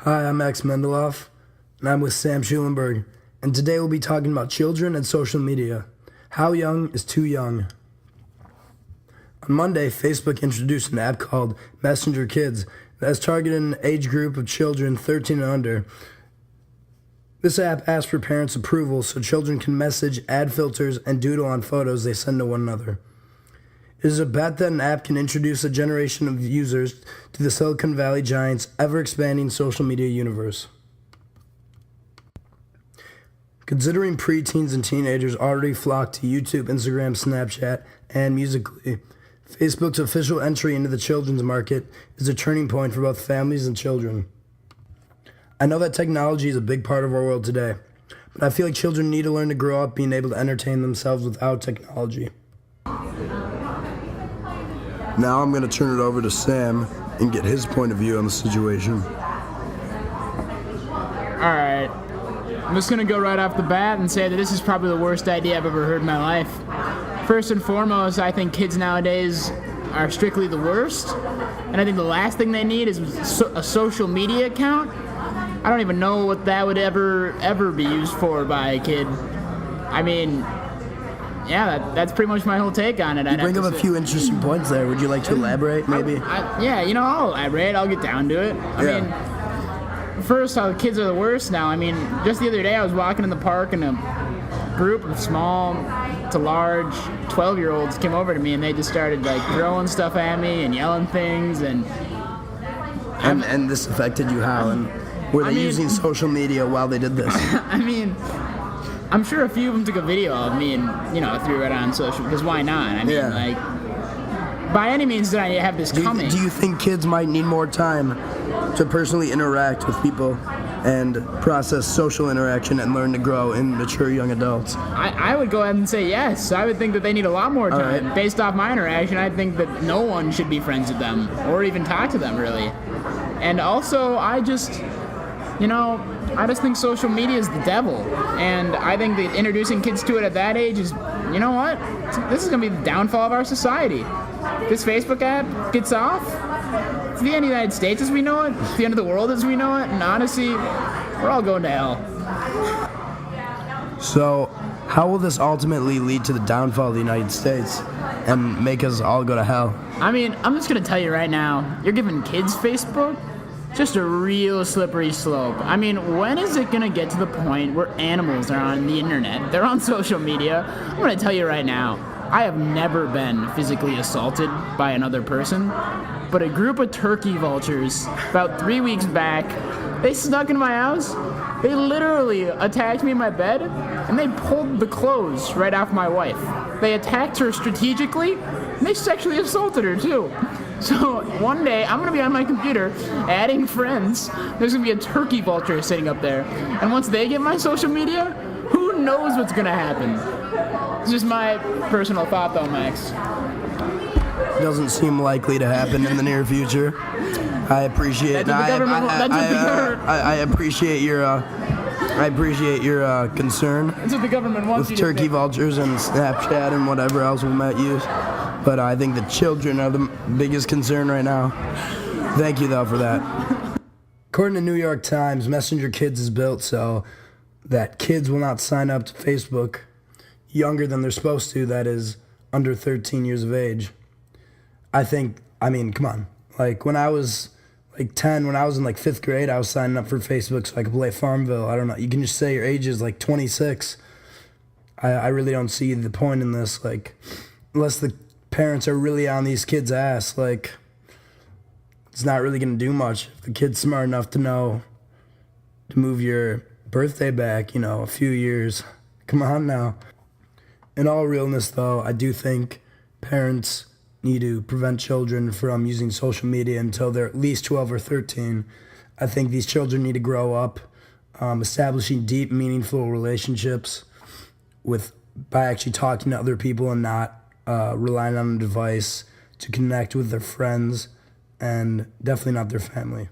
Hi, I'm Max Mendeloff, and I'm with Sam Schulenberg, and today we'll be talking about children and social media. How young is too young? On Monday, Facebook introduced an app called Messenger Kids that has targeted an age group of children 13 and under. This app asks for parents' approval so children can message, add filters, and doodle on photos they send to one another. It is a bet that an app can introduce a generation of users to the Silicon Valley giant's ever-expanding social media universe. Considering preteens and teenagers already flock to YouTube, Instagram, Snapchat, and Musical.ly, Facebook's official entry into the children's market is a turning point for both families and children. I know that technology is a big part of our world today, but I feel like children need to learn to grow up being able to entertain themselves without technology. Now I'm going to turn it over to Sam and get his point of view on the situation. Alright, I'm just going to go right off the bat and say that this is probably the worst idea I've ever heard in my life. First and foremost, I think kids nowadays are strictly the worst, and I think the last thing they need is a social media account. I don't even know what that would ever be used for by a kid. I mean, yeah, that's pretty much my whole take on it. You bring up a few interesting points there. Would you like to elaborate, maybe? I'll elaborate. I'll get down to it. I mean, first, how kids are the worst now. I mean, just the other day I was walking in the park and a group of small to large 12-year-olds came over to me and they just started like throwing stuff at me and yelling things and this affected you how? And were they using social media while they did this? I mean, I'm sure a few of them took a video of me and, threw it on social, because why not? I mean, by any means did I have this coming. Do you think kids might need more time to personally interact with people and process social interaction and learn to grow in mature young adults? I would go ahead and say yes. I would think that they need a lot more time. Right. Based off my interaction, I think that no one should be friends with them or even talk to them, really. And also, I just think social media is the devil, and I think that introducing kids to it at that age is, this is going to be the downfall of our society. This Facebook app gets off, it's the end of the United States as we know it, it's the end of the world as we know it, and honestly, we're all going to hell. So, how will this ultimately lead to the downfall of the United States and make us all go to hell? I mean, I'm just going to tell you right now, you're giving kids Facebook? Just a real slippery slope. I mean, when is it going to get to the point where animals are on the internet? They're on social media. I'm going to tell you right now, I have never been physically assaulted by another person, but a group of turkey vultures about 3 weeks back, they snuck into my house. They literally attacked me in my bed, and they pulled the clothes right off my wife. They attacked her strategically, and they sexually assaulted her too. So one day, I'm going to be on my computer adding friends. There's going to be a turkey vulture sitting up there. And once they get my social media, who knows what's going to happen? It's just my personal thought, though, Max. Doesn't seem likely to happen in the near future. I appreciate it. I appreciate your concern. That's what the government wants with turkey vultures and Snapchat and whatever else we might use. But I think the children are the biggest concern right now. Thank you, though, for that. According to New York Times, Messenger Kids is built so that kids will not sign up to Facebook younger than they're supposed to, that is, under 13 years of age. I mean, come on. Like, when I was 10, when I was in 5th grade, I was signing up for Facebook so I could play Farmville. I don't know. You can just say your age is 26. I really don't see the point in this. Unless the parents are really on these kids' ass, it's not really going to do much. If the kid's smart enough to know to move your birthday back, a few years. Come on now. In all realness, though, I do think parents need to prevent children from using social media until they're at least 12 or 13. I think these children need to grow up establishing deep, meaningful relationships by actually talking to other people and not relying on a device to connect with their friends and definitely not their family.